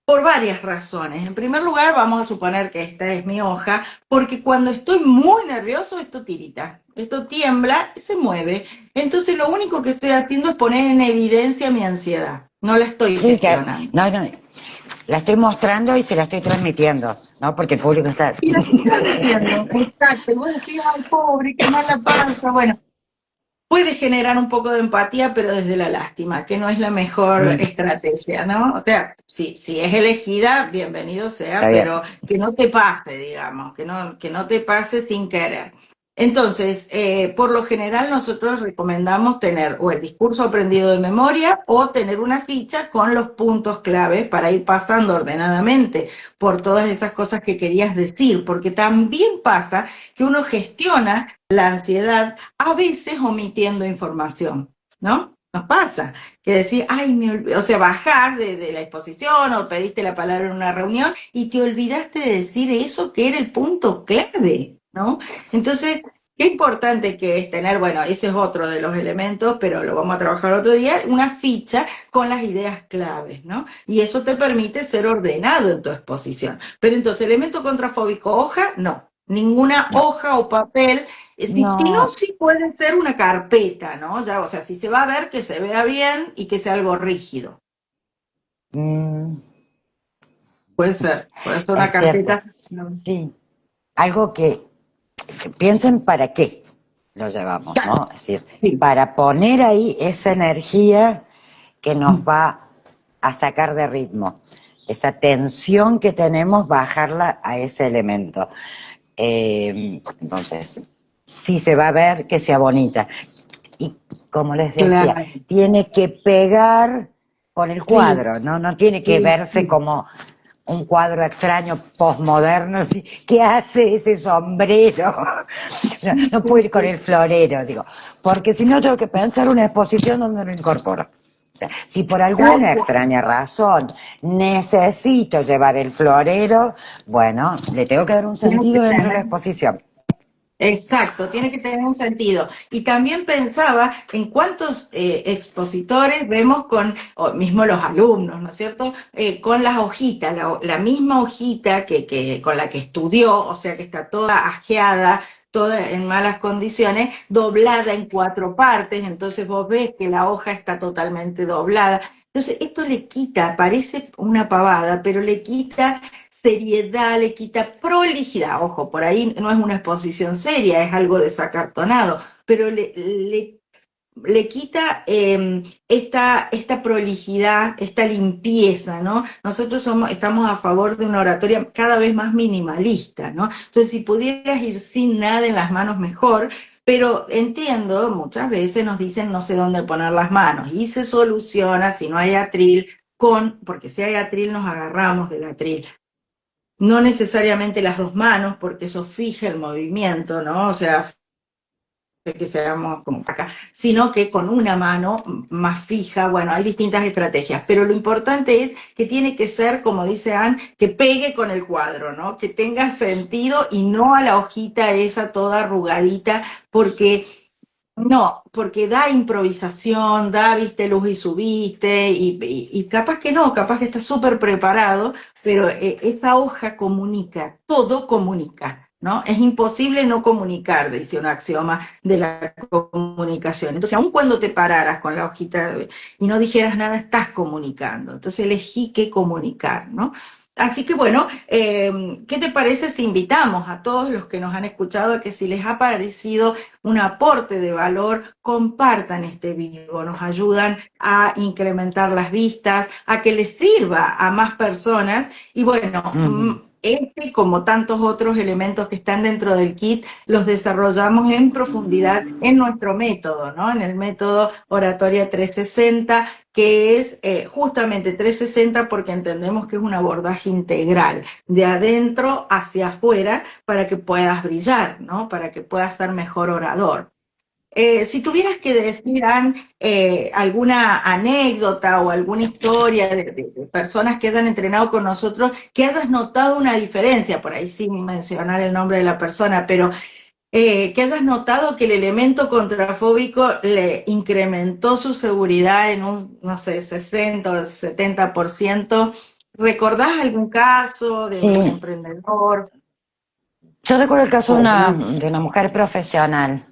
por varias razones. En primer lugar, vamos a suponer que esta es mi hoja, porque cuando estoy muy nervioso, esto tirita, esto tiembla, se mueve. Entonces, lo único que estoy haciendo es poner en evidencia mi ansiedad. No la estoy Sí, que gestionando. no, no, la estoy mostrando y se la estoy transmitiendo, ¿no? Porque el público está... Y la estoy transmitiendo, exacto. Y vos decís, ay, pobre, qué mala pasa. Bueno, puede generar un poco de empatía, pero desde la lástima, que no es la mejor estrategia, ¿no? O sea, si es elegida, bienvenido Está sea, bien. pero que no te pase, digamos, que no te pase sin querer. Entonces, por lo general nosotros recomendamos tener o el discurso aprendido de memoria o tener una ficha con los puntos clave para ir pasando ordenadamente por todas esas cosas que querías decir, porque también pasa que uno gestiona la ansiedad a veces omitiendo información, ¿no? Nos pasa que decís, ay, o sea, bajás de la exposición o pediste la palabra en una reunión y te olvidaste de decir eso que era el punto clave, ¿no? Entonces, qué importante que es tener, bueno, ese es otro de los elementos, pero lo vamos a trabajar otro día, una ficha con las ideas claves, ¿no? Y eso te permite ser ordenado en tu exposición. Pero entonces, elemento contrafóbico, hoja, no. ninguna no, hoja o papel. Si no, no, sí puede ser una carpeta, ¿no? Ya, o sea, si se va a ver, que se vea bien y que sea algo rígido. mm, Puede ser una es cierto, carpeta. No. sí, algo que piensen para qué lo llevamos, ¿no? Es decir, Sí, para poner ahí esa energía que nos va a sacar de ritmo, esa tensión que tenemos, bajarla a ese elemento. Entonces, sí se va a ver que sea bonita. Y como les decía, claro. tiene que pegar con el Sí, cuadro, ¿no? No tiene que sí, verse sí. como un cuadro extraño, posmoderno, así. ¿Qué hace ese sombrero? O sea, no puedo Sí, ir con sí. el florero, digo, porque si no tengo que pensar una exposición donde lo incorporo. O sea, si por alguna Tal cual. extraña razón necesito llevar el florero, bueno, le tengo que dar un Tiene que sentido dentro de la tener. exposición. Exacto, tiene que tener un sentido. Y también pensaba en cuántos expositores vemos con, o mismo los alumnos, ¿no es cierto? Con las hojitas, la misma hojita con la que estudió, o sea que está toda ajeada, toda en malas condiciones, doblada en cuatro partes, entonces vos ves que la hoja está totalmente doblada. Entonces, esto le quita, parece una pavada, pero le quita seriedad, le quita prolijidad. Ojo, por ahí no es una exposición seria, es algo desacartonado, pero le quita esta prolijidad, esta limpieza, ¿no? Nosotros estamos a favor de una oratoria cada vez más minimalista, ¿no? Entonces, si pudieras ir sin nada en las manos, mejor. Pero entiendo, muchas veces nos dicen no sé dónde poner las manos y se soluciona si no hay atril porque si hay atril nos agarramos del atril, no necesariamente las dos manos, porque eso fija el movimiento, ¿no? O sea, hace que seamos como acá, sino que con una mano más fija, bueno, hay distintas estrategias, pero lo importante es que tiene que ser, como dice Anne, que pegue con el cuadro, ¿no? Que tenga sentido y no a la hojita esa toda arrugadita, porque no, porque da improvisación, da, viste, luz y subiste, y capaz que no, capaz que está súper preparado, pero esa hoja comunica, todo comunica, ¿no? Es imposible no comunicar, dice un axioma de la comunicación. Entonces, aun cuando te pararas con la hojita y no dijeras nada, estás comunicando. Entonces, elegí qué comunicar, ¿no? Así que bueno, ¿qué te parece si invitamos a todos los que nos han escuchado a que si les ha parecido un aporte de valor, compartan este video, nos ayudan a incrementar las vistas, a que les sirva a más personas y bueno, Ujú. este como tantos otros elementos que están dentro del kit los desarrollamos en profundidad en nuestro método, ¿no? En el método Oratoria 360, que es justamente 360 porque entendemos que es un abordaje integral, de adentro hacia afuera, para que puedas brillar, ¿no? Para que puedas ser mejor orador. Si tuvieras que decir, Ann, alguna anécdota o alguna historia de personas que hayan entrenado con nosotros, que hayas notado una diferencia, por ahí sin mencionar el nombre de la persona, pero que hayas notado que el elemento contrafóbico le incrementó su seguridad en un, no sé, 60 o 70%. ¿Recordás algún caso de un Sí, emprendedor? yo recuerdo el caso O una... de una mujer profesional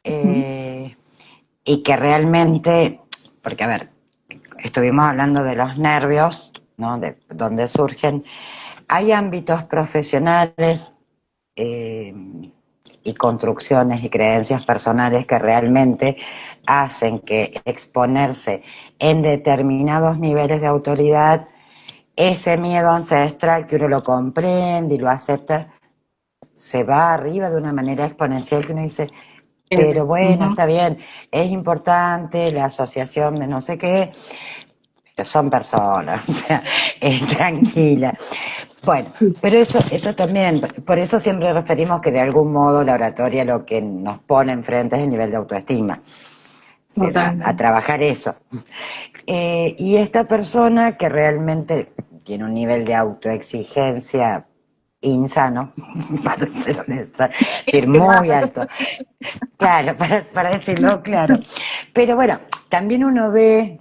Ujú. eh, y que realmente, porque a ver, estuvimos hablando de los nervios, ¿no? De dónde surgen. Hay ámbitos profesionales eh, y construcciones y creencias personales que realmente hacen que exponerse en determinados niveles de autoridad, ese miedo ancestral que uno lo comprende y lo acepta, se va arriba de una manera exponencial que uno dice, pero bueno, Ujú. está bien, es importante la asociación de no sé qué, pero son personas, o sea, tranquila. Bueno, pero eso también, por eso siempre referimos que de algún modo la oratoria lo que nos pone enfrente es el nivel de autoestima, es decir, a Totalmente. trabajar eso. Y esta persona que realmente tiene un nivel de autoexigencia insano, para ser honesta, es decir, Qué muy bárbaro. alto, claro, para decirlo claro. Pero bueno, también uno ve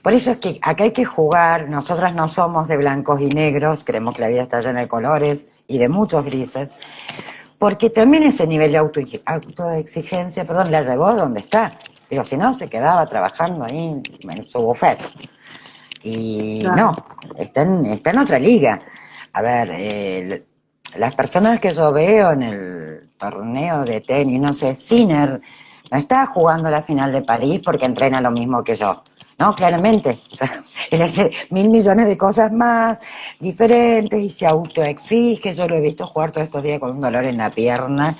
Por eso es que acá hay que jugar, nosotras no somos de blancos y negros, creemos que la vida está llena de colores y de muchos grises, porque también ese nivel de autoexigencia, perdón, la llevó a donde está. Digo, si no, se quedaba trabajando ahí en su buffet. Y no, Claro. está en otra liga. A ver, las personas que yo veo en el torneo de tenis, no sé, Sinner, no está jugando la final de París porque entrena lo mismo que yo. No, claramente. O sea, él hace 1.000 millones de cosas más, diferentes, y se autoexige. Yo lo he visto jugar todos estos días con un dolor en la pierna.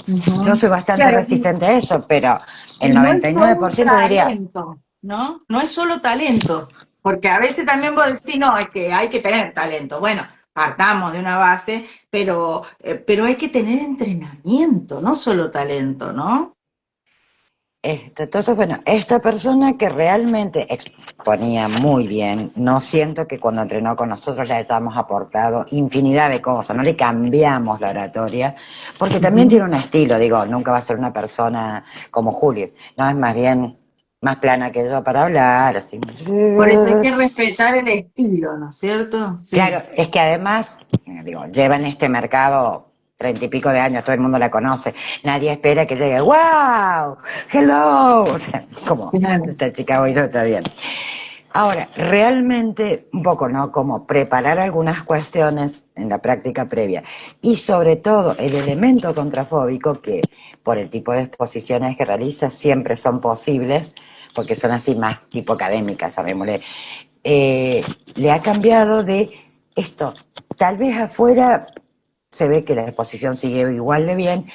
Yo Ujú. soy bastante Claro, resistente a eso, pero el y no es solo 99% diría, talento, ¿no? No es solo talento, porque a veces también vos decís, no, es que hay que tener talento. Bueno, partamos de una base, pero hay que tener entrenamiento, no solo talento, ¿no? entonces, bueno, esta persona que realmente exponía muy bien, no siento que cuando entrenó con nosotros le hayamos aportado infinidad de cosas, no le cambiamos la oratoria, porque también Ujú. tiene un estilo, digo, nunca va a ser una persona como Julio, no, es más bien más plana que yo para hablar, así. Por eso hay que respetar el estilo, ¿no es cierto? Claro, Sí. es que además, digo, lleva en este mercado 30 y pico de años, todo el mundo la conoce. Nadie espera que llegue, wow, hello, o sea, como Claro. esta chica hoy no está bien. Ahora, realmente, un poco, ¿no? Como preparar algunas cuestiones en la práctica previa. Y sobre todo, el elemento contrafóbico, que por el tipo de exposiciones que realiza siempre son posibles, porque son así más tipo académicas, llamémosle, le ha cambiado de esto. Tal vez afuera se ve que la exposición sigue igual de bien,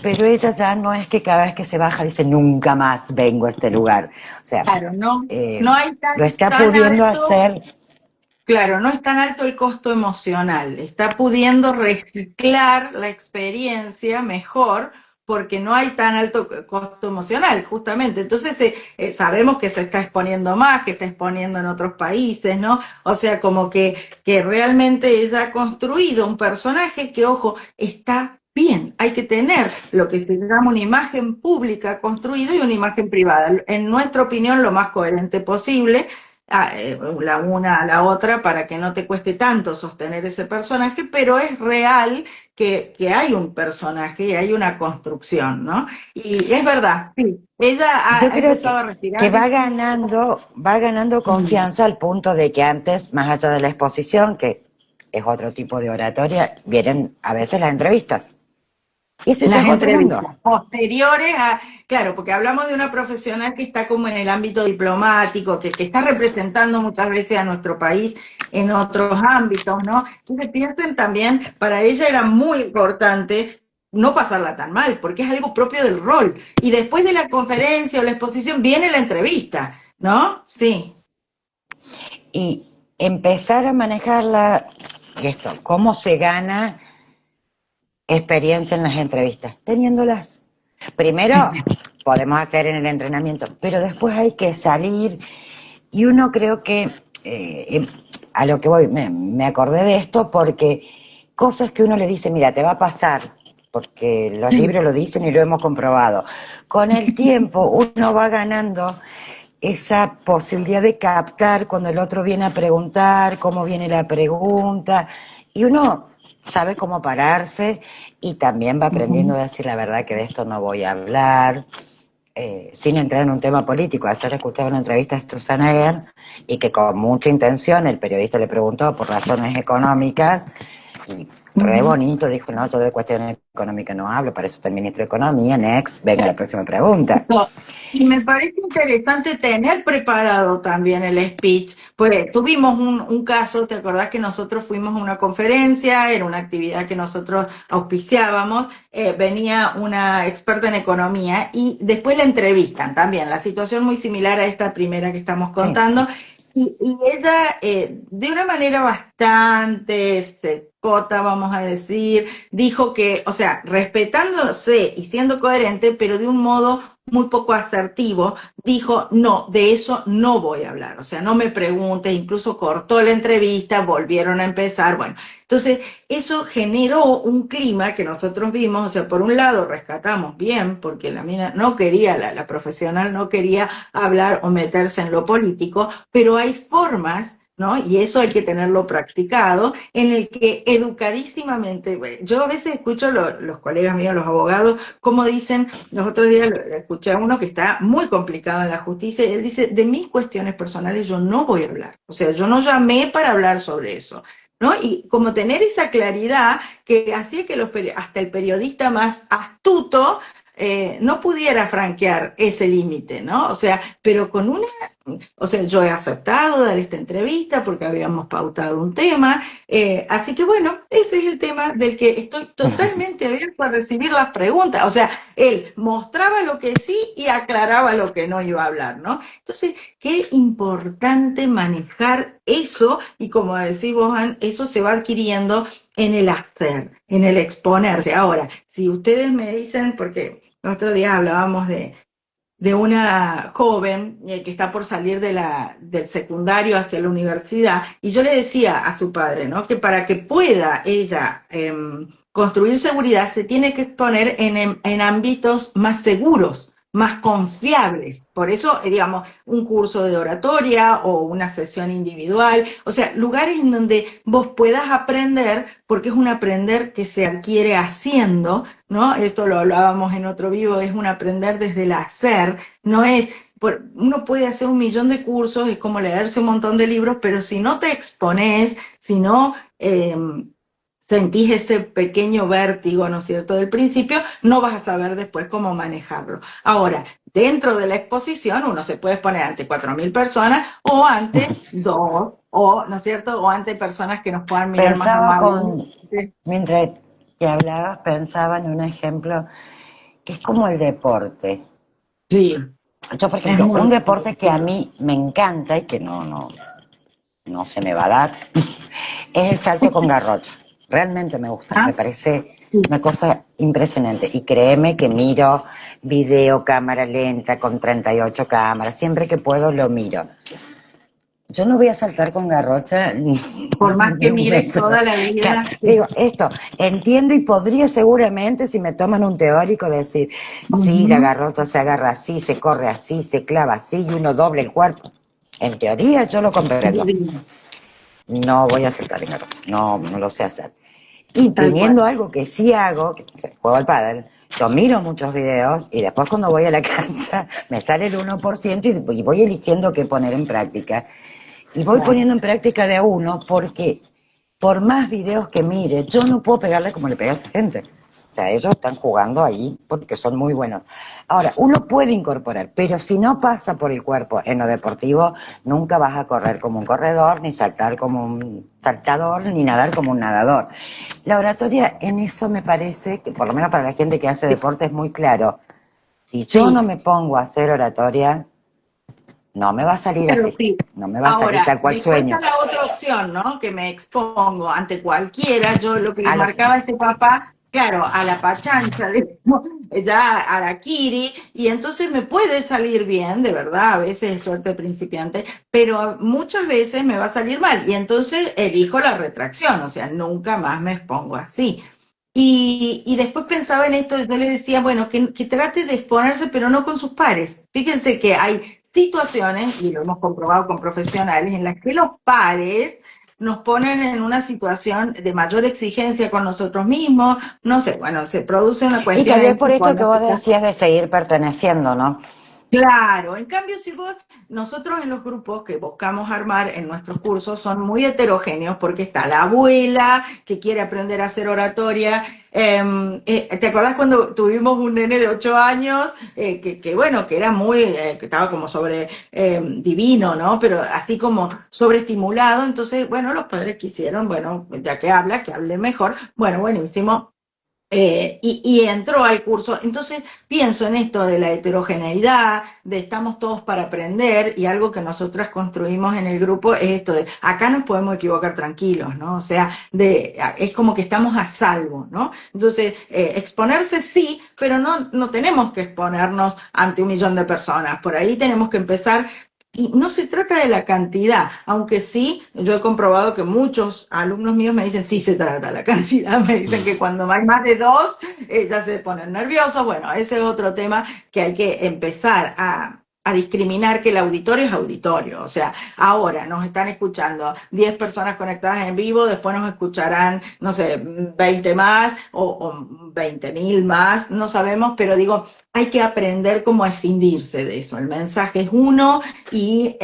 pero ella ya no es que cada vez que se baja dice nunca más vengo a este lugar. O sea, Claro, no, no hay lo está tan pudiendo alto. hacer. Claro, no es tan alto el costo emocional, está pudiendo reciclar la experiencia mejor porque no hay tan alto costo emocional, justamente. Entonces sabemos que se está exponiendo más, que está exponiendo en otros países, ¿no? O sea, como que realmente ella ha construido un personaje que, ojo, está bien. Hay que tener lo que se llama una imagen pública construida y una imagen privada. En nuestra opinión, lo más coherente posible la una a la otra para que no te cueste tanto sostener ese personaje, pero es real que hay un personaje y hay una construcción, ¿no? Y es verdad, sí, ella Yo ha creo empezado a que respirar distinto. va ganando Mm. confianza al punto de que antes, más allá de la exposición, que es otro tipo de oratoria, vienen a veces las entrevistas. Y se está Las entrenando. entrevistas posteriores a, claro, porque hablamos de una profesional que está como en el ámbito diplomático, que está representando muchas veces a nuestro país en otros ámbitos, ¿no? Entonces piensen también, para ella era muy importante no pasarla tan mal, porque es algo propio del rol. Y después de la conferencia o la exposición viene la entrevista, ¿no? Sí. Y empezar a manejarla, esto, cómo se gana experiencia en las entrevistas, teniéndolas. Primero podemos hacer en el entrenamiento, pero después hay que salir y uno creo que, a lo que voy, me acordé de esto porque cosas que uno le dice, mira, te va a pasar, porque los libros lo dicen y lo hemos comprobado. Con el tiempo uno va ganando esa posibilidad de captar cuando el otro viene a preguntar, cómo viene la pregunta, y uno sabe cómo pararse y también va aprendiendo a decir la verdad que de esto no voy a hablar, sin entrar en un tema político. Ayer escuchaba una entrevista de Sturzenegger y que con mucha intención el periodista le preguntó por razones económicas y re bonito dijo, no, yo de cuestiones económicas no hablo, para eso está el ministro de Economía, next, venga la próxima pregunta. Y me parece interesante tener preparado también el speech, pues tuvimos un caso, ¿te acordás que nosotros fuimos a una conferencia, era una actividad que nosotros auspiciábamos, venía una experta en economía y después la entrevistan también, la situación muy similar a esta primera que estamos Sí. contando, y ella de una manera bastante secota, vamos a decir, dijo que, o sea, respetándose y siendo coherente, pero de un modo muy poco asertivo, dijo, no, de eso no voy a hablar, o sea, no me preguntes, incluso cortó la entrevista, volvieron a empezar, bueno, entonces eso generó un clima que nosotros vimos, o sea, por un lado rescatamos bien, porque la mina no quería, la profesional no quería hablar o meterse en lo político, pero hay formas, ¿no? Y eso hay que tenerlo practicado, en el que educadísimamente, yo a veces escucho los colegas míos, los abogados, como dicen, los otros días lo escuché a uno que está muy complicado en la justicia, y él dice, de mis cuestiones personales yo no voy a hablar, o sea, yo no llamé para hablar sobre eso. ¿No? Y como tener esa claridad que hacía que hasta el periodista más astuto no pudiera franquear ese límite, ¿no? O sea, pero con una, o sea, yo he aceptado dar esta entrevista porque habíamos pautado un tema, así que bueno, ese es el tema del que estoy totalmente abierto a recibir las preguntas, o sea, él mostraba lo que sí y aclaraba lo que no iba a hablar, ¿no? Entonces, qué importante manejar eso y como decís vos, Ann, eso se va adquiriendo en el hacer, en el exponerse. Ahora, si ustedes me dicen, porque el otro día hablábamos de una joven que está por salir del secundario hacia la universidad, y yo le decía a su padre, ¿no? Que para que pueda ella construir seguridad se tiene que exponer en ámbitos más seguros, más confiables. Por eso, digamos, un curso de oratoria o una sesión individual, o sea, lugares en donde vos puedas aprender, porque es un aprender que se adquiere haciendo, ¿no? Esto lo hablábamos en otro vivo, es un aprender desde el hacer, no es, uno puede hacer 1.000.000 de cursos, es como leerse un montón de libros, pero si no te expones, si no sentís ese pequeño vértigo, ¿no es cierto?, del principio, no vas a saber después cómo manejarlo. Ahora, dentro de la exposición, uno se puede exponer ante 4.000 personas o ante dos, o, ¿no es cierto?, o ante personas que nos puedan mirar más Pensaba amablemente. mientras que hablabas, pensaba en un ejemplo que es como el deporte. Sí, Yo, por es ejemplo, muy un deporte que a divertido. mí me encanta y que no se me va a dar, es el salto con garrocha. Realmente me gusta, me ¿Ah? parece Sí. una cosa impresionante. Y créeme que miro video, cámara lenta, con 38 cámaras, siempre que puedo lo miro. Yo no voy a saltar con garrocha Por más ni que un mires metro. toda la Claro, vida, sí. digo, esto, entiendo y podría seguramente, si me toman un teórico, decir, sí, la Uh-huh. garrocha se agarra así, se corre así, se clava así y uno doble el cuerpo. En teoría yo lo comprendo. No voy a saltar en garrocha, no lo sé hacer. Y Tal cual. teniendo algo que sí hago, que juego al pádel, yo miro muchos videos y después cuando voy a la cancha me sale el 1% y voy eligiendo qué poner en práctica. Y voy Claro. poniendo en práctica de a uno porque por más videos que mire, yo no puedo pegarle como le pega a esa gente. O sea, ellos están jugando ahí porque son muy buenos. Ahora, uno puede incorporar, pero si no pasa por el cuerpo en lo deportivo, nunca vas a correr como un corredor, ni saltar como un saltador, ni nadar como un nadador. La oratoria en eso me parece, que por lo menos para la gente que hace deporte es muy claro. Si yo no Sí, me pongo a hacer oratoria, no me va a salir claro, así, sí. no me va a salir Ahora, tal cual después sueño. está la otra opción, ¿no? Que me expongo ante cualquiera. Yo lo que le A lo marcaba a este papá, claro, a la pachancha, digamos, ya Arakiri, y entonces me puede salir bien, de verdad, a veces es suerte principiante, pero muchas veces me va a salir mal, y entonces elijo la retracción, o sea, nunca más me expongo así. Y después pensaba en esto, yo le decía, bueno, que trate de exponerse, pero no con sus pares. Fíjense que hay situaciones, y lo hemos comprobado con profesionales, en las que los pares nos ponen en una situación de mayor exigencia con nosotros mismos, no sé, bueno, se produce una Y cuestión tal vez ahí por esto que vos psicológica. decías de seguir perteneciendo, ¿no? Claro, en cambio, si vos, nosotros en los grupos que buscamos armar en nuestros cursos son muy heterogéneos porque está la abuela que quiere aprender a hacer oratoria. ¿Te acordás cuando tuvimos un nene de 8 años bueno, que era muy, que estaba como sobre divino, ¿no? Pero así como sobreestimulado. Entonces, bueno, los padres quisieron, bueno, ya que habla, que hable mejor. Bueno, buenísimo, y entró al curso. Entonces pienso en esto de la heterogeneidad, de estamos todos para aprender, y algo que nosotras construimos en el grupo es esto de acá nos podemos equivocar tranquilos, ¿no? O sea, es como que estamos a salvo, ¿no? Entonces, exponerse sí, pero no tenemos que exponernos ante 1 millón de personas. Por ahí tenemos que empezar. Y no se trata de la cantidad, aunque sí, yo he comprobado que muchos alumnos míos me dicen, sí se trata de la cantidad, me dicen que cuando hay más de dos, ya se ponen nerviosos. Bueno, ese es otro tema que hay que empezar a discriminar, que el auditorio es auditorio. O sea, ahora nos están escuchando 10 personas conectadas en vivo, después nos escucharán, no sé, 20 más o 20.000 más, no sabemos, pero digo, hay que aprender cómo a escindirse de eso. El mensaje es uno, y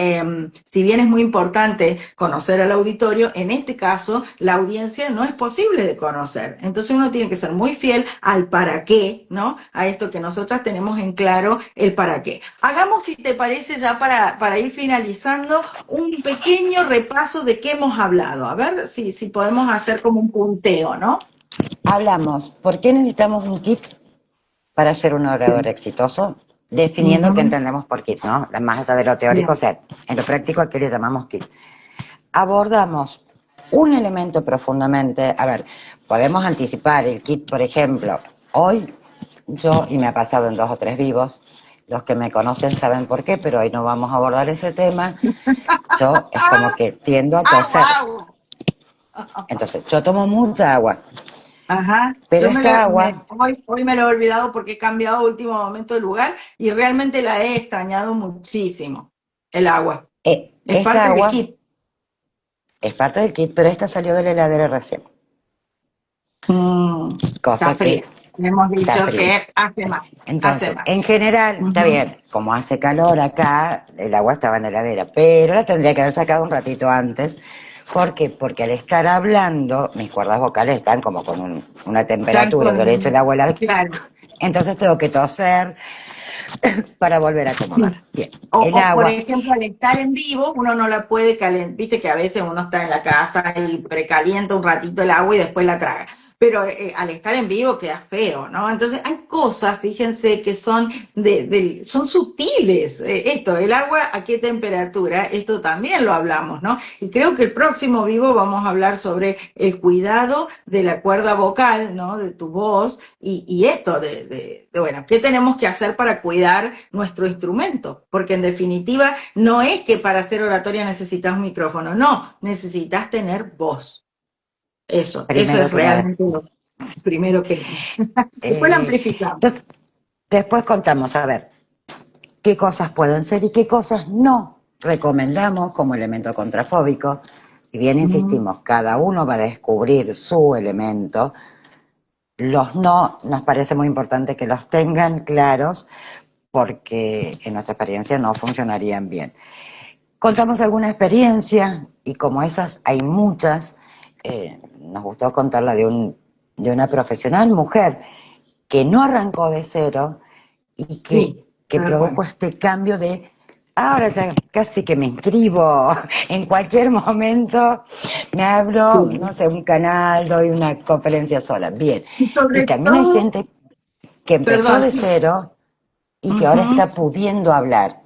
si bien es muy importante conocer al auditorio, en este caso la audiencia no es posible de conocer. Entonces uno tiene que ser muy fiel al para qué, ¿no? A esto que nosotras tenemos en claro, el para qué. Hagamos, si te parece, ya para ir finalizando, un pequeño repaso de qué hemos hablado. A ver si podemos hacer como un punteo, ¿no? Hablamos, ¿por qué necesitamos un kit para ser un orador exitoso? Definiendo qué entendemos por kit, ¿no? Más allá de lo teórico, o Bien. sea, en lo práctico, ¿a qué le llamamos kit? Abordamos un elemento profundamente. A ver, podemos anticipar el kit, por ejemplo. Hoy yo, y me ha pasado en 2 o 3 vivos, los que me conocen saben por qué, pero hoy no vamos a abordar ese tema. Yo es como que tiendo a toser. Agua. Entonces, yo tomo mucha agua, Ajá, pero esta agua, hoy me lo he olvidado porque he cambiado a último momento de lugar y realmente la he extrañado muchísimo, el agua. Es esta parte del agua kit. es parte del kit, pero esta salió de la heladera recién. Está Cosa fría. que Le hemos está dicho fría. que hace más, hace Entonces, más. en general, está bien, como hace calor acá, el agua estaba en la heladera, pero la tendría que haber sacado un ratito antes. ¿Por qué? Porque al estar hablando, mis cuerdas vocales están como con una Están temperatura, yo le echo el con, agua a la... claro. Entonces tengo que toser para volver a acomodar. Bien, el O, por agua, ejemplo, al estar en vivo, uno no la puede calentar. Viste que a veces uno está en la casa y precalienta un ratito el agua y después la traga. Pero al estar en vivo queda feo, ¿no? Entonces hay cosas, fíjense, que son son sutiles. Esto, el agua, ¿a qué temperatura? Esto también lo hablamos, ¿no? Y creo que el próximo vivo vamos a hablar sobre el cuidado de la cuerda vocal, ¿no? De tu voz y esto bueno, ¿qué tenemos que hacer para cuidar nuestro instrumento? Porque en definitiva no es que para hacer oratoria necesitas un micrófono, no, necesitas tener voz. Eso primero es que nada. realmente lo primero que nada. Después la amplificamos. Entonces, después contamos, a ver, qué cosas pueden ser y qué cosas no recomendamos como elemento contrafóbico. Si bien insistimos, cada uno va a descubrir su elemento, los no nos parece muy importante que los tengan claros porque en nuestra experiencia no funcionarían bien. Contamos alguna experiencia y como esas hay muchas, nos gustó contarla de una profesional mujer que no arrancó de cero y Sí, que produjo este cambio de ahora ya casi que me inscribo en cualquier momento, me abro, no sé, un canal, doy una conferencia sola, bien. y Y sobre también hay todo, gente que empezó perdón, de cero y que ahora está pudiendo hablar,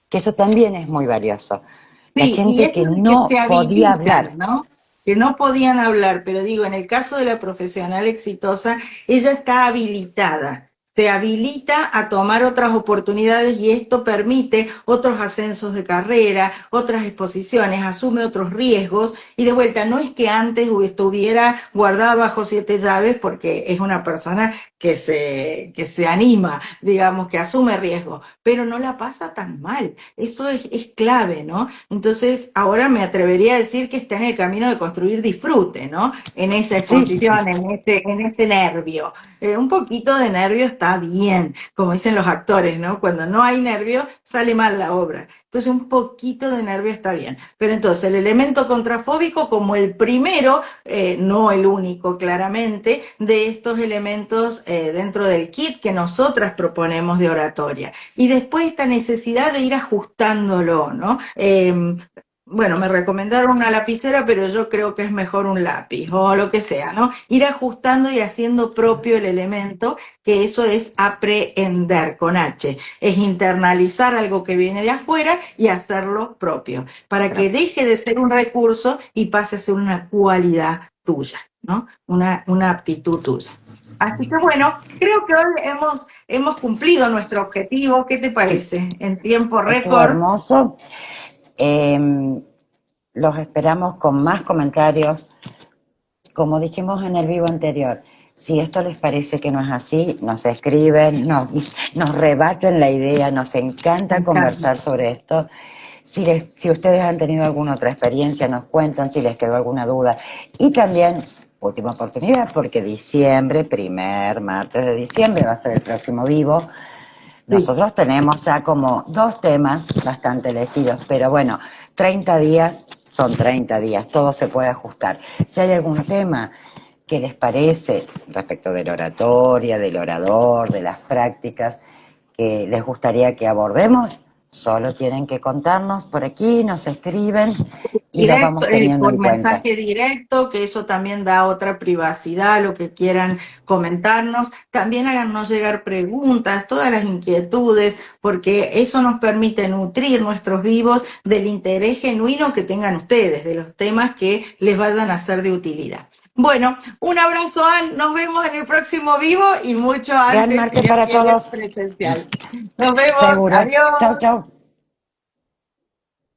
que eso también es muy valioso. La sí, y gente esto que de que se no podía habilitan, hablar. ¿no? Que no podían hablar, pero digo, en el caso de la profesional exitosa, ella está habilitada, se habilita a tomar otras oportunidades y esto permite otros ascensos de carrera, otras exposiciones, asume otros riesgos y de vuelta, no es que antes estuviera guardada bajo 7 llaves porque es una persona que se anima, digamos, que asume riesgos, pero no la pasa tan mal. Eso es clave, ¿no? Entonces, ahora me atrevería a decir que está en el camino de construir disfrute, ¿no? En esa Sí, exposición, en ese nervio. Un poquito de nervio está bien, como dicen los actores, ¿no? Cuando no hay nervio, sale mal la obra. Entonces, un poquito de nervio está bien. Pero entonces, el elemento contrafóbico como el primero, no el único, claramente, de estos elementos dentro del kit que nosotras proponemos de oratoria. Y después esta necesidad de ir ajustándolo, ¿no? bueno, me recomendaron una lapicera, pero yo creo que es mejor un lápiz o lo que sea, ¿no? Ir ajustando y haciendo propio el elemento, que eso es aprehender con H, es internalizar algo que viene de afuera y hacerlo propio, para que Propio. deje de ser un recurso y pase a ser una cualidad tuya, ¿no? Una aptitud tuya. Así que bueno, creo que hoy hemos cumplido nuestro objetivo. ¿Qué te Sí, parece? En tiempo estuvo récord. hermoso. Em, los esperamos con más comentarios. Como dijimos en el vivo anterior, si esto les parece que no es así, nos escriben, nos rebaten la idea, nos Me encanta encanta. conversar sobre esto. Si ustedes han tenido alguna otra experiencia, nos cuentan si les quedó alguna duda. Y también, última oportunidad, porque diciembre, primer martes de diciembre, va a ser el próximo vivo. Sí. Nosotros tenemos ya como 2 temas bastante elegidos, pero bueno, 30 días son 30 días, todo se puede ajustar. Si hay algún tema que les parece respecto de la oratoria, del orador, de las prácticas, que les gustaría que abordemos, solo tienen que contarnos por aquí, nos escriben y los Directo, vamos teniendo por en cuenta. mensaje directo, que eso también da otra privacidad, lo que quieran comentarnos. También háganos llegar preguntas, todas las inquietudes, porque eso nos permite nutrir nuestros vivos del interés genuino que tengan ustedes, de los temas que les vayan a ser de utilidad. Bueno, un abrazo, Ann. Nos vemos en el próximo vivo y mucho Gran antes, si martes Dios para quiere, todos, presencial. Nos vemos. seguro. Chau, Adiós. chau.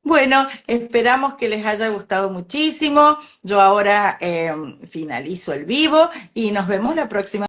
Bueno, esperamos que les haya gustado muchísimo. Yo ahora finalizo el vivo y nos vemos la próxima.